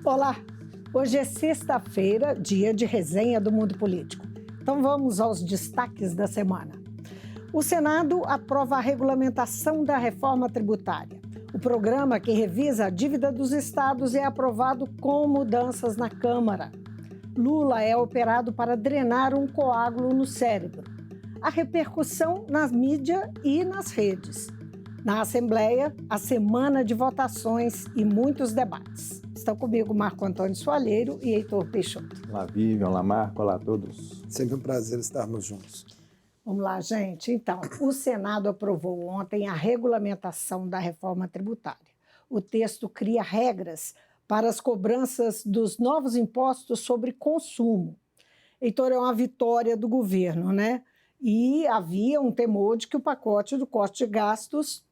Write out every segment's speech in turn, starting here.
Olá, hoje é sexta-feira, dia de resenha do Mundo Político. Então vamos aos destaques da semana. O Senado aprova a regulamentação da reforma tributária. O programa que revisa a dívida dos estados é aprovado com mudanças na Câmara. Lula é operado para drenar um coágulo no cérebro. A repercussão na mídia e nas redes. Na Assembleia, a semana de votações e muitos debates. Estão comigo Marco Antônio Soalheiro e Heitor Peixoto. Olá, Vivian, olá, Marco, olá a todos. Sempre um prazer estarmos juntos. Vamos lá, gente. Então, o Senado aprovou ontem a regulamentação da reforma tributária. O texto cria regras para as cobranças dos novos impostos sobre consumo. Heitor, é uma vitória do governo, né? E havia um temor de que o pacote do corte de gastos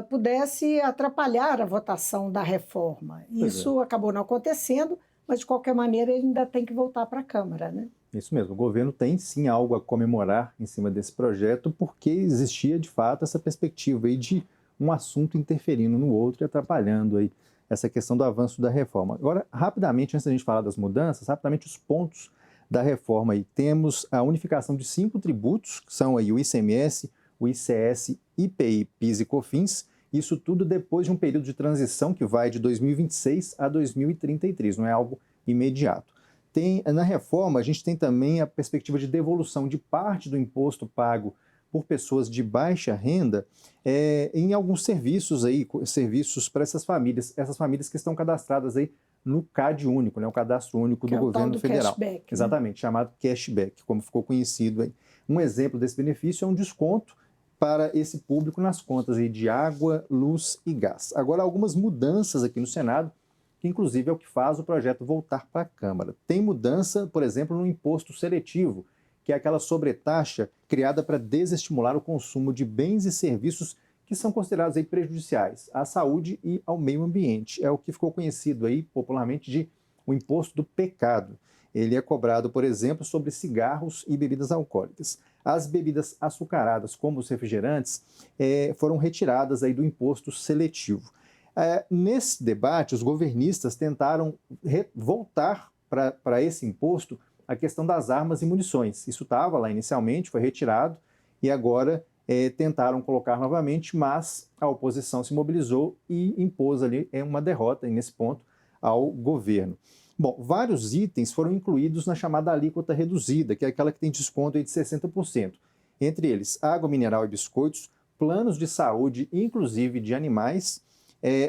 pudesse atrapalhar a votação da reforma. Isso acabou não acontecendo, mas, de qualquer maneira, ele ainda tem que voltar para a Câmara, né? Isso mesmo, o governo tem sim algo a comemorar em cima desse projeto, porque existia, de fato, essa perspectiva aí de um assunto interferindo no outro e atrapalhando aí essa questão do avanço da reforma. Agora, rapidamente, antes da gente falar das mudanças, rapidamente os pontos da reforma aí. Temos a unificação de 5 tributos, que são aí o ICMS, o ICS, IPI, PIS e COFINS, isso tudo depois de um período de transição que vai de 2026 a 2033, não é algo imediato. Na reforma, a gente tem também a perspectiva de devolução de parte do imposto pago por pessoas de baixa renda em alguns serviços aí, serviços para essas famílias que estão cadastradas aí no CAD único, né, o cadastro único do governo federal. Cashback, exatamente, né? Chamado cashback, como ficou conhecido aí. Um exemplo desse benefício é um desconto para esse público nas contas aí de água, luz e gás. Agora, algumas mudanças aqui no Senado, que inclusive é o que faz o projeto voltar para a Câmara. Tem mudança, por exemplo, no imposto seletivo, que é aquela sobretaxa criada para desestimular o consumo de bens e serviços que são considerados aí prejudiciais à saúde e ao meio ambiente. É o que ficou conhecido aí popularmente de o imposto do pecado. Ele é cobrado, por exemplo, sobre cigarros e bebidas alcoólicas. As bebidas açucaradas, como os refrigerantes, foram retiradas aí do imposto seletivo. Nesse debate, os governistas tentaram voltar para esse imposto a questão das armas e munições. Isso estava lá inicialmente, foi retirado e agora tentaram colocar novamente, mas a oposição se mobilizou e impôs ali uma derrota nesse ponto ao governo. Bom, vários itens foram incluídos na chamada alíquota reduzida, que é aquela que tem desconto aí de 60%. Entre eles, água mineral e biscoitos, planos de saúde, inclusive de animais,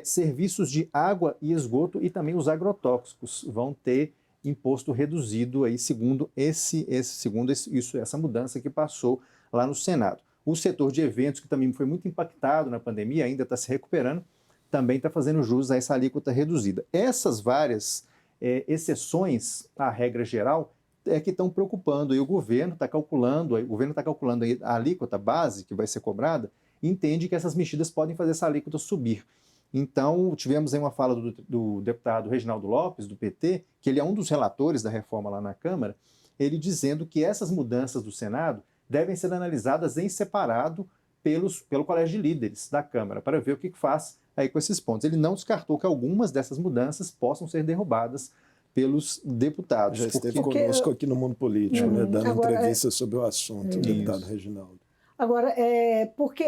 serviços de água e esgoto e também os agrotóxicos vão ter imposto reduzido aí, segundo essa mudança que passou lá no Senado. O setor de eventos, que também foi muito impactado na pandemia, ainda está se recuperando, também está fazendo jus a essa alíquota reduzida. Essas várias exceções à regra geral é que estão preocupando, e o governo está calculando aí a alíquota base que vai ser cobrada, e entende que essas mexidas podem fazer essa alíquota subir. Então, tivemos aí uma fala do deputado Reginaldo Lopes, do PT, que ele é um dos relatores da reforma lá na Câmara, ele dizendo que essas mudanças do Senado devem ser analisadas em separado pelo Colégio de Líderes da Câmara, para ver o que faz aí com esses pontos. Ele não descartou que algumas dessas mudanças possam ser derrubadas pelos deputados. Já esteve conosco aqui no Mundo Político, né, dando entrevista sobre o assunto, o deputado Reginaldo. Agora,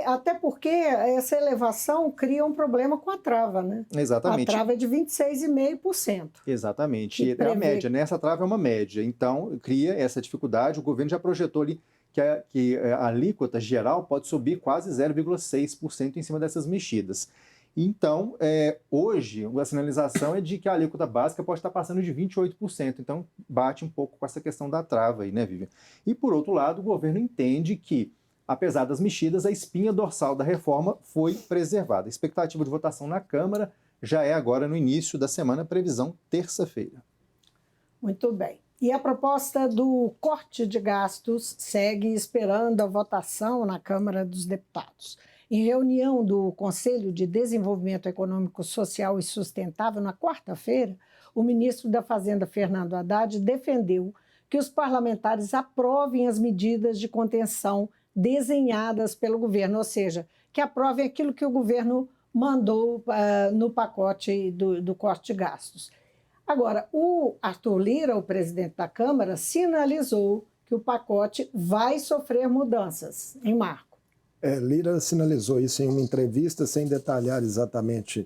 até porque essa elevação cria um problema com a trava, né? Exatamente. A trava é de 26,5%. Exatamente. E é a média, né? Essa trava é uma média. Então, cria essa dificuldade. O governo já projetou ali que a alíquota geral pode subir quase 0,6% em cima dessas mexidas. Então, hoje, a sinalização é de que a alíquota básica pode estar passando de 28%. Então, bate um pouco com essa questão da trava aí, né, Vivian? E, por outro lado, o governo entende que, apesar das mexidas, a espinha dorsal da reforma foi preservada. A expectativa de votação na Câmara já é agora no início da semana, previsão terça-feira. Muito bem. E a proposta do corte de gastos segue esperando a votação na Câmara dos Deputados. Em reunião do Conselho de Desenvolvimento Econômico, Social e Sustentável, na quarta-feira, o ministro da Fazenda, Fernando Haddad, defendeu que os parlamentares aprovem as medidas de contenção desenhadas pelo governo, ou seja, que aprovem aquilo que o governo mandou no pacote do corte de gastos. Agora, o Arthur Lira, o presidente da Câmara, sinalizou que o pacote vai sofrer mudanças, em Marco. Lira sinalizou isso em uma entrevista, sem detalhar exatamente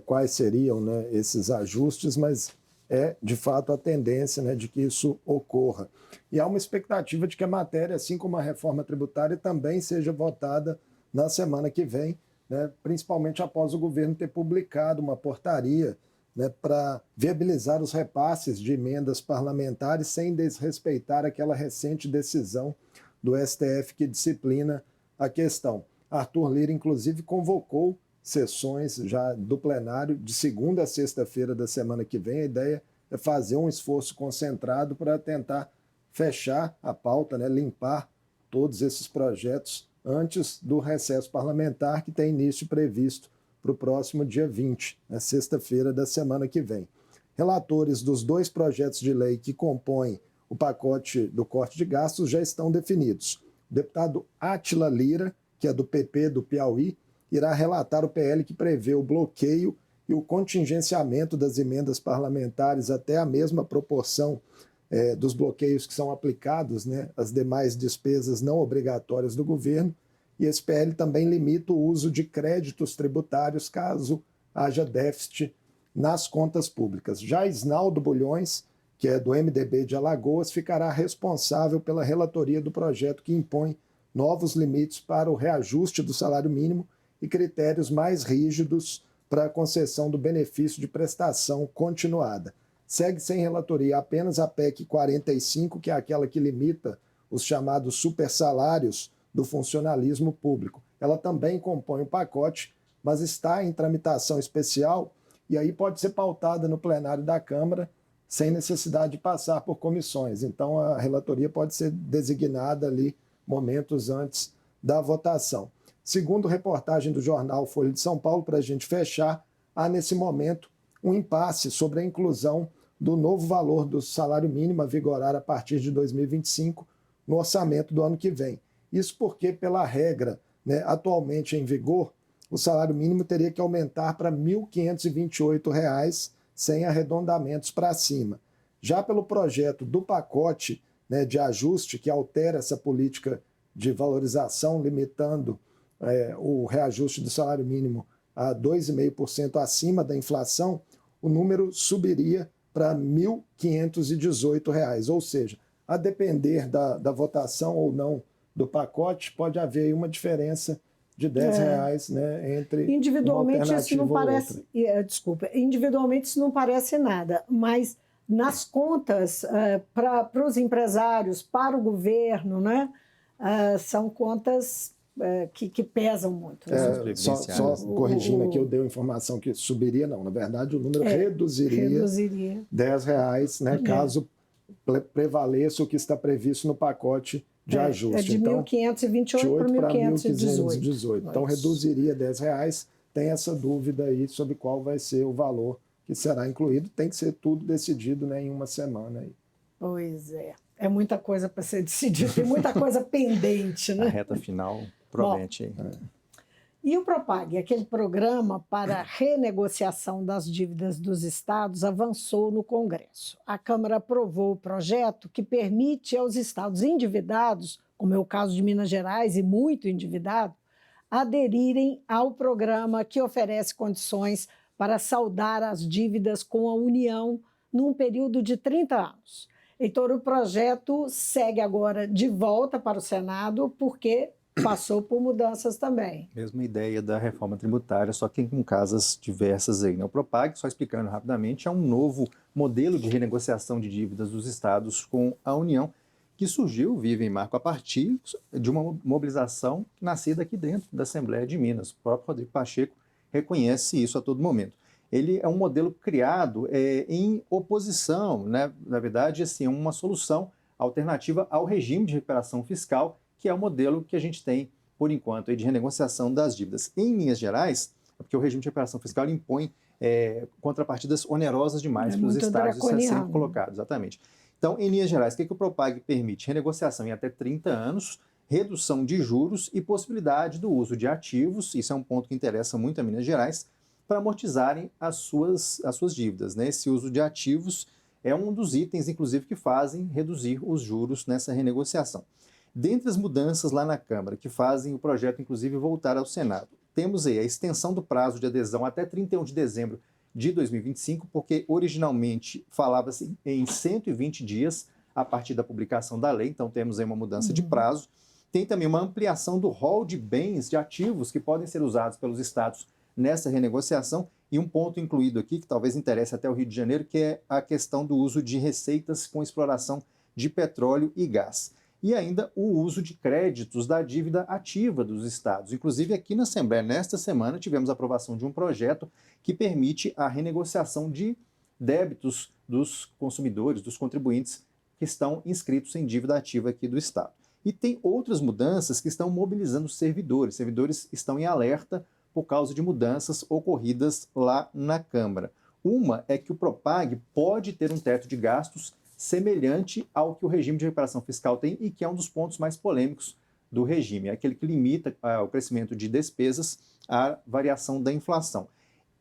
quais seriam, né, esses ajustes, mas é, de fato, a tendência, né, de que isso ocorra. E há uma expectativa de que a matéria, assim como a reforma tributária, também seja votada na semana que vem, né, principalmente após o governo ter publicado uma portaria, né, para viabilizar os repasses de emendas parlamentares sem desrespeitar aquela recente decisão do STF que disciplina a questão. Arthur Lira, inclusive, convocou sessões já do plenário de segunda a sexta-feira da semana que vem. A ideia é fazer um esforço concentrado para tentar fechar a pauta, né, limpar todos esses projetos antes do recesso parlamentar, que tem início previsto para o próximo dia 20, na sexta-feira da semana que vem. Relatores dos 2 projetos de lei que compõem o pacote do corte de gastos já estão definidos. O deputado Átila Lira, que é do PP do Piauí, irá relatar o PL que prevê o bloqueio e o contingenciamento das emendas parlamentares até a mesma proporção dos bloqueios que são aplicados, né, às demais despesas não obrigatórias do governo. E esse PL também limita o uso de créditos tributários caso haja déficit nas contas públicas. Já Isnaldo Bulhões, que é do MDB de Alagoas, ficará responsável pela relatoria do projeto que impõe novos limites para o reajuste do salário mínimo e critérios mais rígidos para a concessão do benefício de prestação continuada. Segue sem relatoria apenas a PEC 45, que é aquela que limita os chamados supersalários do funcionalismo público. Ela também compõe o pacote, mas está em tramitação especial e aí pode ser pautada no plenário da Câmara sem necessidade de passar por comissões. Então, a relatoria pode ser designada ali momentos antes da votação. Segundo reportagem do jornal Folha de São Paulo, para a gente fechar, há nesse momento um impasse sobre a inclusão do novo valor do salário mínimo a vigorar a partir de 2025 no orçamento do ano que vem. Isso porque, pela regra, né, atualmente em vigor, o salário mínimo teria que aumentar para R$ 1.528, sem arredondamentos para cima. Já pelo projeto do pacote, né, de ajuste, que altera essa política de valorização, limitando o reajuste do salário mínimo a 2,5% acima da inflação, o número subiria para R$ 1.518, ou seja, a depender da votação ou não do pacote, pode haver aí uma diferença de R$10, né, entre individualmente uma isso não parece, desculpa, individualmente isso não parece nada, mas nas contas para os empresários, para o governo, né, são contas que pesam muito. Só corrigindo aqui, eu dei a informação que subiria, não. Na verdade, o número reduziria R$10, né, caso prevaleça o que está previsto no pacote de ajuste. É de então, 1.528 para 1.518. Então, reduziria R$10. Tem essa dúvida aí sobre qual vai ser o valor que será incluído. Tem que ser tudo decidido, né, em uma semana aí. Pois é. É muita coisa para ser decidida, tem muita coisa pendente, né? A reta final promete. E o Propag, aquele programa para renegociação das dívidas dos estados, avançou no Congresso. A Câmara aprovou o projeto que permite aos estados endividados, como é o caso de Minas Gerais e muito endividado, aderirem ao programa que oferece condições para saldar as dívidas com a União num período de 30 anos. Heitor, o projeto segue agora de volta para o Senado porque passou por mudanças também. Mesma ideia da reforma tributária, só que com casas diversas aí. O Propag, só explicando rapidamente, é um novo modelo de renegociação de dívidas dos estados com a União, que surgiu, vive em Marco, a partir de uma mobilização nascida aqui dentro da Assembleia de Minas. O próprio Rodrigo Pacheco reconhece isso a todo momento. Ele é um modelo criado em oposição, né? Na verdade, assim, uma solução alternativa ao regime de recuperação fiscal, que é o modelo que a gente tem, por enquanto, aí, de renegociação das dívidas. Em Minas Gerais, porque o regime de recuperação fiscal impõe contrapartidas onerosas demais para os estados, isso é sempre colocado, exatamente. Então, em Minas Gerais, o que o Propag permite? Renegociação em até 30 anos, redução de juros e possibilidade do uso de ativos, isso é um ponto que interessa muito a Minas Gerais, para amortizarem as suas dívidas, né? Esse uso de ativos é um dos itens, inclusive, que fazem reduzir os juros nessa renegociação. Dentre as mudanças lá na Câmara, que fazem o projeto, inclusive, voltar ao Senado, temos aí a extensão do prazo de adesão até 31 de dezembro de 2025, porque originalmente falava-se em 120 dias a partir da publicação da lei, então temos aí uma mudança de prazo. Tem também uma ampliação do rol de bens, de ativos que podem ser usados pelos estados nessa renegociação, e um ponto incluído aqui, que talvez interesse até o Rio de Janeiro, que é a questão do uso de receitas com exploração de petróleo e gás. E ainda o uso de créditos da dívida ativa dos estados. Inclusive, aqui na Assembleia, nesta semana, tivemos a aprovação de um projeto que permite a renegociação de débitos dos consumidores, dos contribuintes que estão inscritos em dívida ativa aqui do estado. E tem outras mudanças que estão mobilizando os servidores. Os servidores estão em alerta por causa de mudanças ocorridas lá na Câmara. Uma é que o Propag pode ter um teto de gastos semelhante ao que o regime de recuperação fiscal tem e que é um dos pontos mais polêmicos do regime, é aquele que limita o crescimento de despesas à variação da inflação.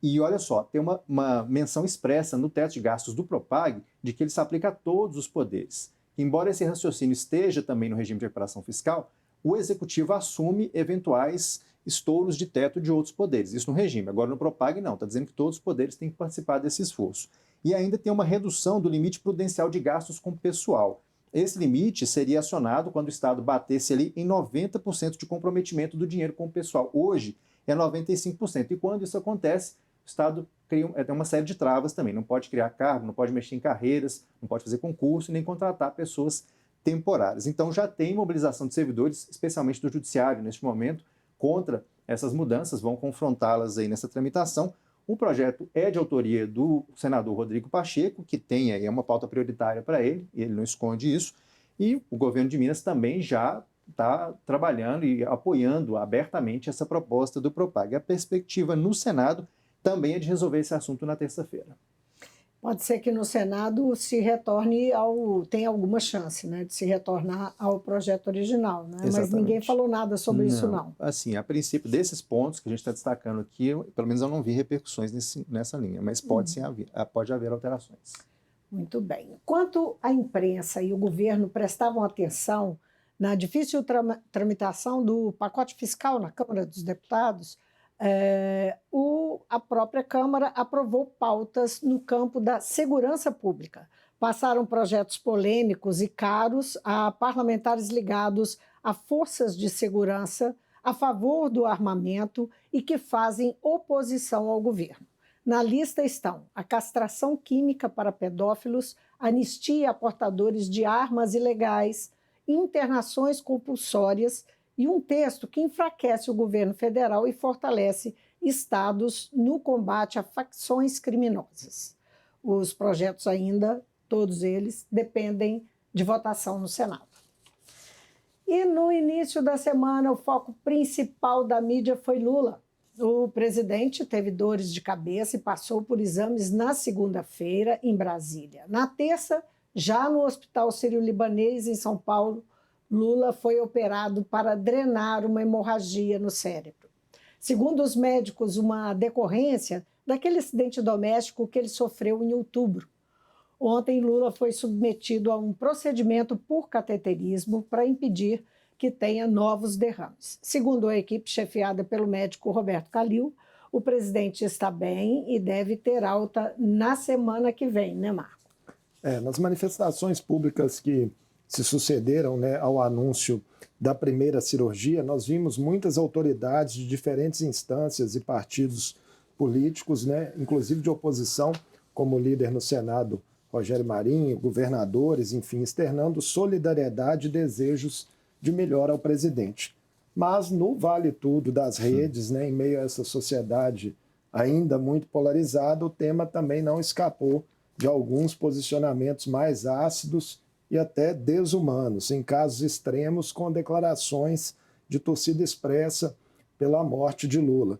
E olha só, tem uma menção expressa no teto de gastos do Propag de que ele se aplica a todos os poderes. Embora esse raciocínio esteja também no regime de recuperação fiscal, o Executivo assume eventuais estouros de teto de outros poderes. Isso no regime. Agora no Propag não, está dizendo que todos os poderes têm que participar desse esforço. E ainda tem uma redução do limite prudencial de gastos com pessoal. Esse limite seria acionado quando o Estado batesse ali em 90% de comprometimento do dinheiro com o pessoal. Hoje é 95%. E quando isso acontece, o Estado tem uma série de travas também. Não pode criar cargo, não pode mexer em carreiras, não pode fazer concurso, nem contratar pessoas temporárias. Então já tem mobilização de servidores, especialmente do Judiciário, neste momento, contra essas mudanças, vão confrontá-las aí nessa tramitação. O projeto é de autoria do senador Rodrigo Pacheco, que tem aí uma pauta prioritária para ele, e ele não esconde isso, e o governo de Minas também já está trabalhando e apoiando abertamente essa proposta do Propag. A perspectiva no Senado também é de resolver esse assunto na terça-feira. Pode ser que no Senado se retorne tem alguma chance, né, de se retornar ao projeto original, né? Mas ninguém falou nada sobre isso, não. Assim, a princípio, desses pontos que a gente está destacando aqui, pelo menos eu não vi repercussões nessa linha, mas pode haver alterações. Muito bem. Enquanto a imprensa e o governo prestavam atenção na difícil tramitação do pacote fiscal na Câmara dos Deputados, a própria Câmara aprovou pautas no campo da segurança pública. Passaram projetos polêmicos e caros a parlamentares ligados a forças de segurança a favor do armamento e que fazem oposição ao governo. Na lista estão a castração química para pedófilos, anistia a portadores de armas ilegais, internações compulsórias e um texto que enfraquece o governo federal e fortalece estados no combate a facções criminosas. Os projetos ainda, todos eles, dependem de votação no Senado. E no início da semana, o foco principal da mídia foi Lula. O presidente teve dores de cabeça e passou por exames na segunda-feira em Brasília. Na terça, já no Hospital Sírio-Libanês, em São Paulo, Lula foi operado para drenar uma hemorragia no cérebro. Segundo os médicos, uma decorrência daquele acidente doméstico que ele sofreu em outubro. Ontem, Lula foi submetido a um procedimento por cateterismo para impedir que tenha novos derrames. Segundo a equipe chefiada pelo médico Roberto Calil, o presidente está bem e deve ter alta na semana que vem, né, Marco? Nas manifestações públicas que se sucederam, né, ao anúncio da primeira cirurgia, nós vimos muitas autoridades de diferentes instâncias e partidos políticos, né, inclusive de oposição, como o líder no Senado, Rogério Marinho, governadores, enfim, externando solidariedade e desejos de melhora ao presidente. Mas no vale tudo das redes, né, em meio a essa sociedade ainda muito polarizada, o tema também não escapou de alguns posicionamentos mais ácidos e até desumanos, em casos extremos, com declarações de torcida expressa pela morte de Lula.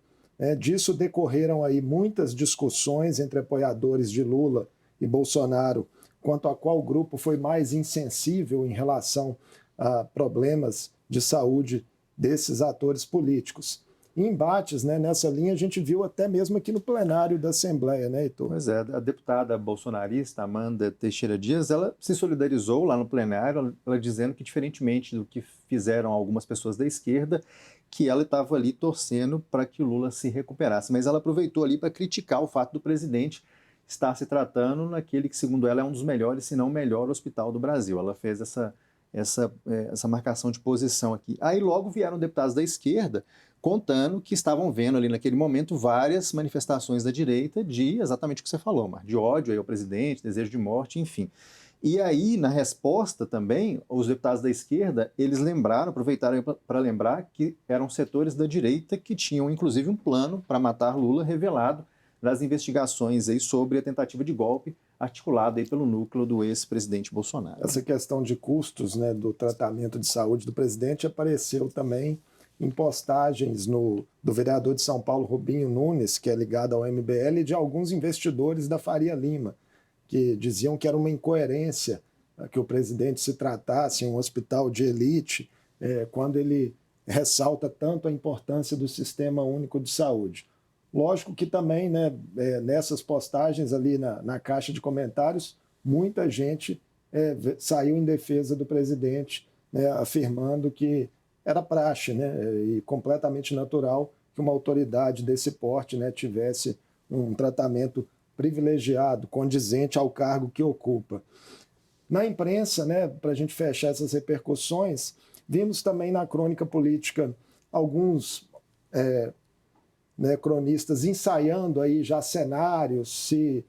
Disso decorreram aí muitas discussões entre apoiadores de Lula e Bolsonaro quanto a qual grupo foi mais insensível em relação a problemas de saúde desses atores políticos. embates, né, nessa linha a gente viu até mesmo aqui no plenário da Assembleia, né, Heitor? Pois é, a deputada bolsonarista Amanda Teixeira Dias, ela se solidarizou lá no plenário, ela dizendo que, diferentemente do que fizeram algumas pessoas da esquerda, que ela estava ali torcendo para que o Lula se recuperasse. Mas ela aproveitou ali para criticar o fato do presidente estar se tratando naquele que, segundo ela, é um dos melhores, se não o melhor hospital do Brasil. Ela fez essa marcação de posição aqui. Aí logo vieram deputados da esquerda contando que estavam vendo ali naquele momento várias manifestações da direita de exatamente o que você falou, Mar, de ódio aí ao presidente, desejo de morte, enfim. E aí, na resposta também, os deputados da esquerda, eles aproveitaram para lembrar que eram setores da direita que tinham inclusive um plano para matar Lula revelado nas investigações aí sobre a tentativa de golpe articulada aí pelo núcleo do ex-presidente Bolsonaro. Essa questão de custos, né, do tratamento de saúde do presidente apareceu também em postagens do vereador de São Paulo, Rubinho Nunes, que é ligado ao MBL, e de alguns investidores da Faria Lima, que diziam que era uma incoerência que o presidente se tratasse em um hospital de elite, quando ele ressalta tanto a importância do Sistema Único de Saúde. Lógico que também, né, nessas postagens ali na caixa de comentários, muita gente saiu em defesa do presidente, né, afirmando que era praxe, né, e completamente natural que uma autoridade desse porte, né, tivesse um tratamento privilegiado, condizente ao cargo que ocupa. Na imprensa, né, para a gente fechar essas repercussões, vimos também na crônica política alguns cronistas ensaiando aí já cenários, se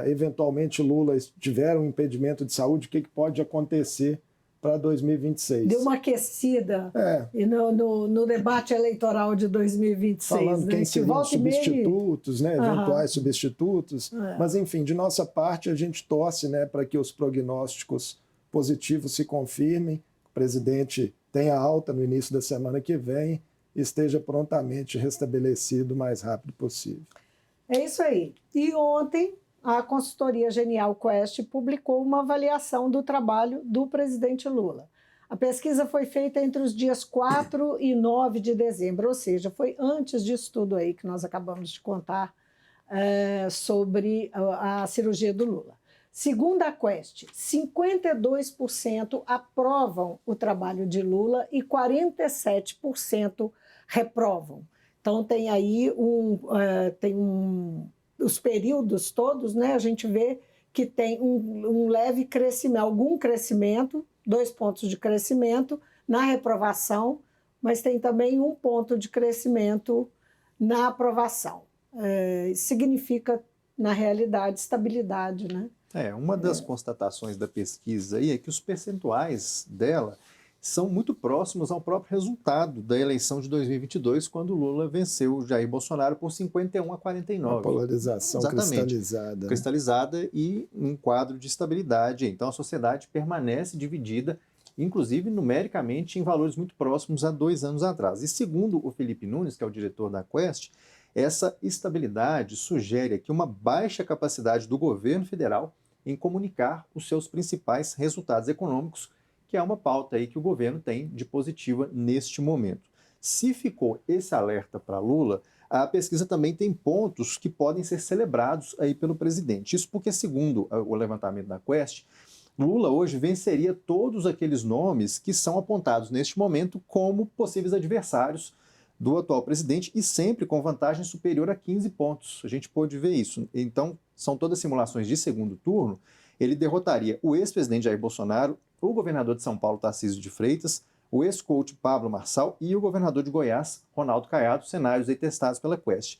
eventualmente Lula tiver um impedimento de saúde, o que pode acontecer para 2026. Deu uma aquecida no debate eleitoral de 2026. Falando quem seriam substitutos, né, eventuais substitutos. Mas, enfim, de nossa parte, a gente torce, né, para que os prognósticos positivos se confirmem, o presidente tenha alta no início da semana que vem e esteja prontamente restabelecido o mais rápido possível. É isso aí. E ontem, a consultoria Genial Quest publicou uma avaliação do trabalho do presidente Lula. A pesquisa foi feita entre os dias 4 e 9 de dezembro, ou seja, foi antes disso tudo aí que nós acabamos de contar sobre a cirurgia do Lula. Segundo a Quest, 52% aprovam o trabalho de Lula e 47% reprovam. Então, tem aí os períodos todos, né, a gente vê que tem um leve crescimento, algum crescimento, 2 pontos de crescimento na reprovação, mas tem também 1 ponto de crescimento na aprovação. Significa, na realidade, estabilidade, né? Uma das constatações da pesquisa aí é que os percentuais dela são muito próximos ao próprio resultado da eleição de 2022, quando Lula venceu o Jair Bolsonaro por 51-49. A polarização cristalizada. Cristalizada e um quadro de estabilidade. Então a sociedade permanece dividida, inclusive numericamente, em valores muito próximos a 2 anos atrás. E segundo o Felipe Nunes, que é o diretor da Quest, essa estabilidade sugere aqui uma baixa capacidade do governo federal em comunicar os seus principais resultados econômicos, que é uma pauta aí que o governo tem de positiva neste momento. Se ficou esse alerta para Lula, a pesquisa também tem pontos que podem ser celebrados aí pelo presidente. Isso porque, segundo o levantamento da Quest, Lula hoje venceria todos aqueles nomes que são apontados neste momento como possíveis adversários do atual presidente e sempre com vantagem superior a 15 pontos. A gente pôde ver isso. Então, são todas simulações de segundo turno. Ele derrotaria o ex-presidente Jair Bolsonaro, o governador de São Paulo, Tarcísio de Freitas, o ex-coach Pablo Marçal e o governador de Goiás, Ronaldo Caiado, cenários aí testados pela Quest.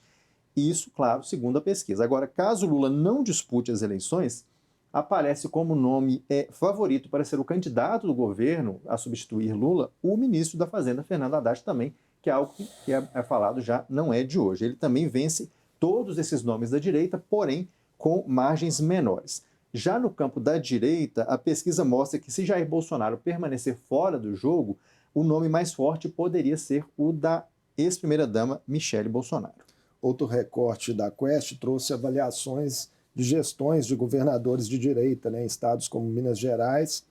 Isso, claro, segundo a pesquisa. Agora, caso Lula não dispute as eleições, aparece como nome favorito para ser o candidato do governo a substituir Lula, o ministro da Fazenda, Fernando Haddad, também, que é algo que é falado já, não é de hoje. Ele também vence todos esses nomes da direita, porém com margens menores. Já no campo da direita, a pesquisa mostra que se Jair Bolsonaro permanecer fora do jogo, o nome mais forte poderia ser o da ex-primeira-dama Michele Bolsonaro. Outro recorte da Quest trouxe avaliações de gestões de governadores de direita, né, em estados como Minas Gerais,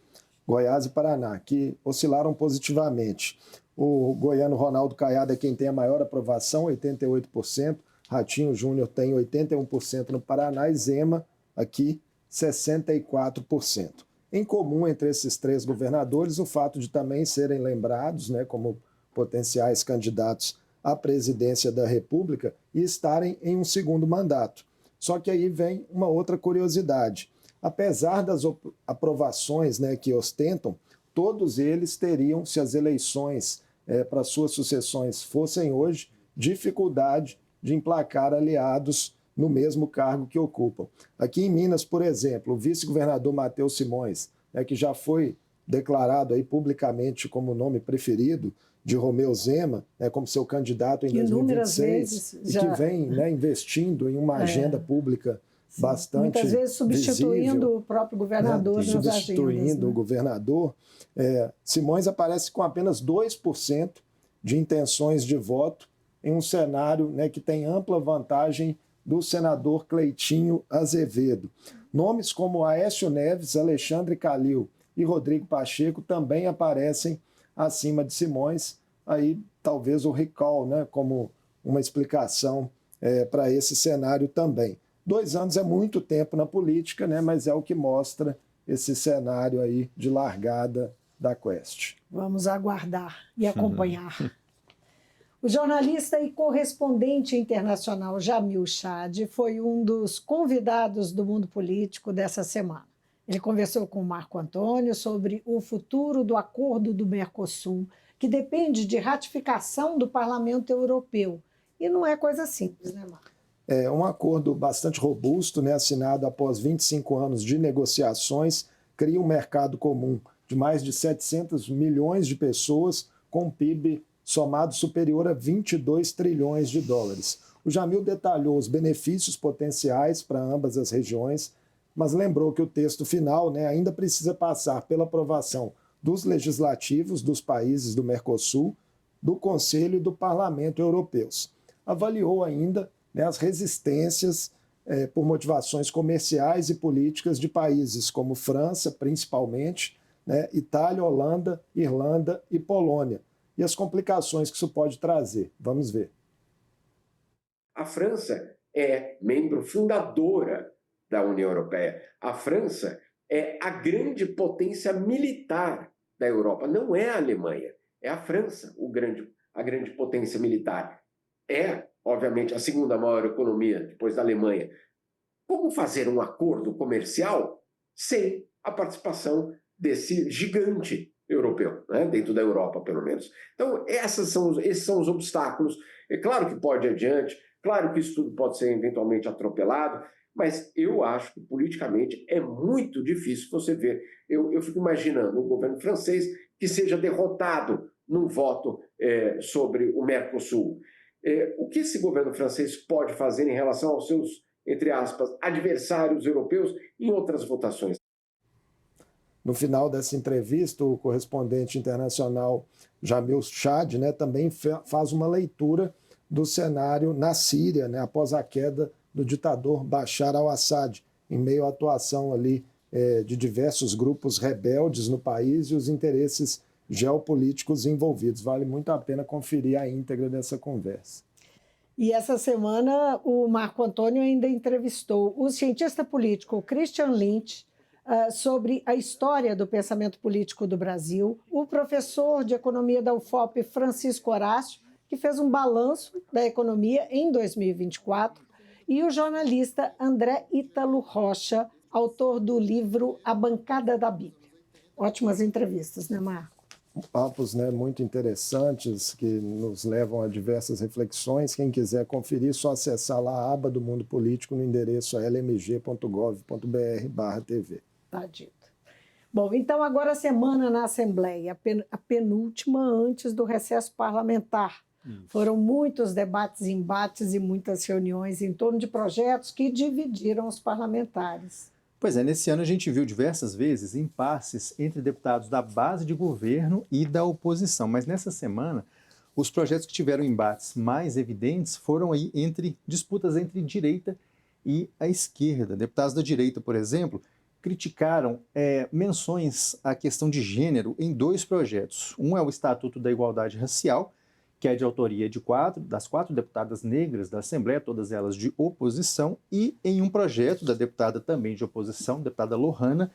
Goiás e Paraná, que oscilaram positivamente. O goiano Ronaldo Caiado é quem tem a maior aprovação, 88%. Ratinho Júnior tem 81% no Paraná e Zema, aqui, 64%. Em comum entre esses três governadores, o fato de também serem lembrados, né, como potenciais candidatos à presidência da República e estarem em um segundo mandato. Só que aí vem uma outra curiosidade. Apesar das aprovações, né, que ostentam, todos eles teriam, se as eleições para suas sucessões fossem hoje, dificuldade de emplacar aliados no mesmo cargo que ocupam. Aqui em Minas, por exemplo, o vice-governador Matheus Simões, que já foi declarado aí publicamente como o nome preferido de Romeu Zema, como seu candidato em 2026, e que vem, né, investindo em uma agenda pública bastante muitas vezes substituindo visível, o próprio governador, né, nas substituindo agendas, né? o governador. Simões aparece com apenas 2% de intenções de voto em um cenário, né, que tem ampla vantagem do senador Cleitinho Azevedo. Nomes como Aécio Neves, Alexandre Calil e Rodrigo Pacheco também aparecem acima de Simões. Aí talvez o recall, né, como uma explicação para esse cenário também. 2 anos é muito tempo na política, né, mas é o que mostra esse cenário aí de largada da Quest. Vamos aguardar e acompanhar. O jornalista e correspondente internacional Jamil Chad foi um dos convidados do Mundo Político dessa semana. Ele conversou com o Marco Antônio sobre o futuro do acordo do Mercosul, que depende de ratificação do Parlamento Europeu. E não é coisa simples, né, Marco? É um acordo bastante robusto, né, assinado após 25 anos de negociações, cria um mercado comum de mais de 700 milhões de pessoas, com um PIB somado superior a 22 trilhões de dólares. O Jamil detalhou os benefícios potenciais para ambas as regiões, mas lembrou que o texto final, né, ainda precisa passar pela aprovação dos legislativos dos países do Mercosul, do Conselho e do Parlamento Europeus. Avaliou ainda, né, as resistências por motivações comerciais e políticas de países como França, principalmente, né, Itália, Holanda, Irlanda e Polônia, e as complicações que isso pode trazer. Vamos ver. A França é membro fundadora da União Europeia. A França é a grande potência militar da Europa. Não é a Alemanha, é a França a grande potência militar. É, obviamente, a segunda maior economia depois da Alemanha. Como fazer um acordo comercial sem a participação desse gigante europeu, né? Dentro da Europa, pelo menos? Então, esses são os obstáculos. É claro que pode ir adiante, claro que isso tudo pode ser eventualmente atropelado, mas eu acho que politicamente é muito difícil você ver. Eu fico imaginando um governo francês que seja derrotado num voto sobre o Mercosul. O que esse governo francês pode fazer em relação aos seus, entre aspas, adversários europeus em outras votações? No final dessa entrevista, o correspondente internacional Jamil Chad, né, também faz uma leitura do cenário na Síria, né, após a queda do ditador Bashar al-Assad, em meio à atuação ali de diversos grupos rebeldes no país e os interesses geopolíticos envolvidos. Vale muito a pena conferir a íntegra dessa conversa. E essa semana o Marco Antônio ainda entrevistou o cientista político Christian Lynch sobre a história do pensamento político do Brasil, o professor de economia da UFOP, Francisco Horácio, que fez um balanço da economia em 2024, e o jornalista André Ítalo Rocha, autor do livro A Bancada da Bíblia. Ótimas entrevistas, né, Marco? Papos, né, muito interessantes que nos levam a diversas reflexões. Quem quiser conferir, só acessar lá a aba do Mundo Político no endereço lmg.gov.br/tv. Tá dito. Bom, então agora a semana na Assembleia, a penúltima antes do recesso parlamentar. Foram muitos debates e embates e muitas reuniões em torno de projetos que dividiram os parlamentares. Pois é, nesse ano a gente viu diversas vezes impasses entre deputados da base de governo e da oposição, mas nessa semana os projetos que tiveram embates mais evidentes foram aí disputas entre direita e a esquerda. Deputados da direita, por exemplo, criticaram menções à questão de gênero em 2 projetos. Um é o Estatuto da Igualdade Racial, que é de autoria das 4 deputadas negras da Assembleia, todas elas de oposição, e em um projeto da deputada também de oposição, deputada Lohana,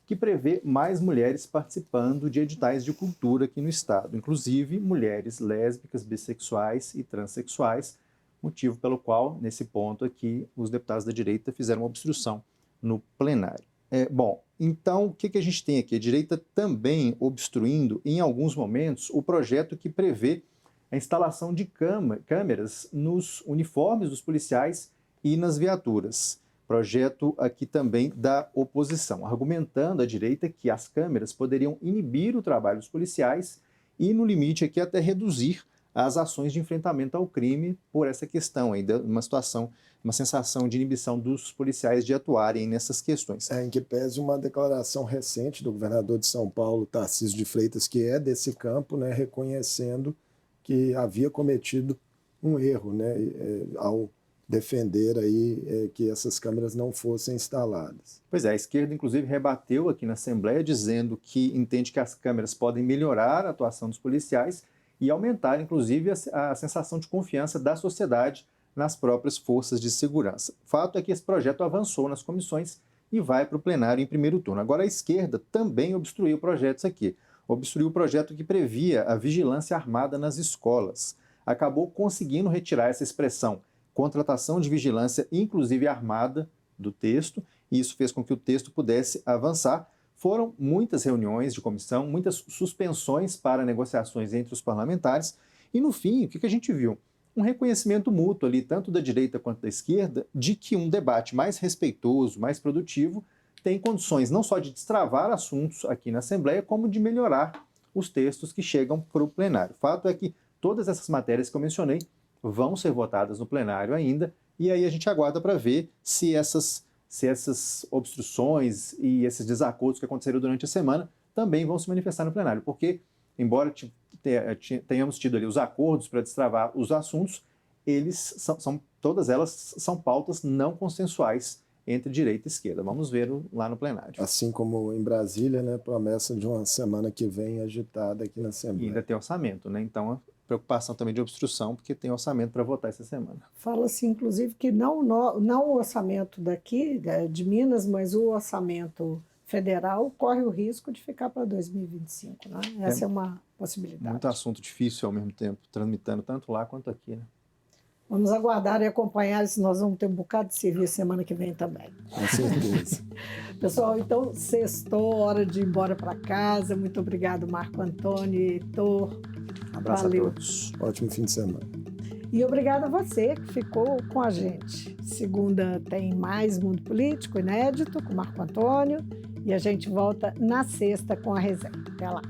que prevê mais mulheres participando de editais de cultura aqui no Estado, inclusive mulheres lésbicas, bissexuais e transexuais, motivo pelo qual, nesse ponto aqui, os deputados da direita fizeram uma obstrução no plenário. Bom, então o que a gente tem aqui? A direita também obstruindo, em alguns momentos, o projeto que prevê a instalação de câmeras nos uniformes dos policiais e nas viaturas. Projeto aqui também da oposição, argumentando a direita que as câmeras poderiam inibir o trabalho dos policiais e, no limite, aqui até reduzir as ações de enfrentamento ao crime por essa questão, ainda uma sensação de inibição dos policiais de atuarem nessas questões. Em que pese uma declaração recente do governador de São Paulo, Tarcísio de Freitas, que é desse campo, né, reconhecendo que havia cometido um erro, né, ao defender aí que essas câmeras não fossem instaladas. Pois é, a esquerda inclusive rebateu aqui na Assembleia dizendo que entende que as câmeras podem melhorar a atuação dos policiais e aumentar inclusive a sensação de confiança da sociedade nas próprias forças de segurança. Fato é que esse projeto avançou nas comissões e vai para o plenário em primeiro turno. Agora a esquerda também obstruiu projetos aqui. Obstruiu o projeto que previa a vigilância armada nas escolas. Acabou conseguindo retirar essa expressão contratação de vigilância, inclusive armada, do texto, e isso fez com que o texto pudesse avançar. Foram muitas reuniões de comissão, muitas suspensões para negociações entre os parlamentares, e no fim, o que a gente viu? Um reconhecimento mútuo ali, tanto da direita quanto da esquerda, de que um debate mais respeitoso, mais produtivo, tem condições não só de destravar assuntos aqui na Assembleia, como de melhorar os textos que chegam para o plenário. Fato é que todas essas matérias que eu mencionei vão ser votadas no plenário ainda, e aí a gente aguarda para ver se essas obstruções e esses desacordos que aconteceram durante a semana também vão se manifestar no plenário, porque, embora tenhamos tido ali os acordos para destravar os assuntos, todas elas são pautas não consensuais entre direita e esquerda. Vamos ver lá no plenário. Assim como em Brasília, né, promessa de uma semana que vem agitada aqui na Assembleia. E ainda tem orçamento, né? Então, preocupação também de obstrução, porque tem orçamento para votar essa semana. Fala-se, inclusive, que não o orçamento daqui, de Minas, mas o orçamento federal corre o risco de ficar para 2025. Né? Essa é uma possibilidade. Muito assunto difícil ao mesmo tempo, tramitando tanto lá quanto aqui. Né? Vamos aguardar e acompanhar, se nós vamos ter um bocado de serviço semana que vem também. Com certeza. Pessoal, então, sextou, hora de ir embora para casa. Muito obrigado, Marco Antônio e Heitor. Abraço a todos. Ótimo fim de semana. E obrigado a você que ficou com a gente. Segunda tem mais Mundo Político inédito com Marco Antônio e a gente volta na sexta com a resenha. Até lá.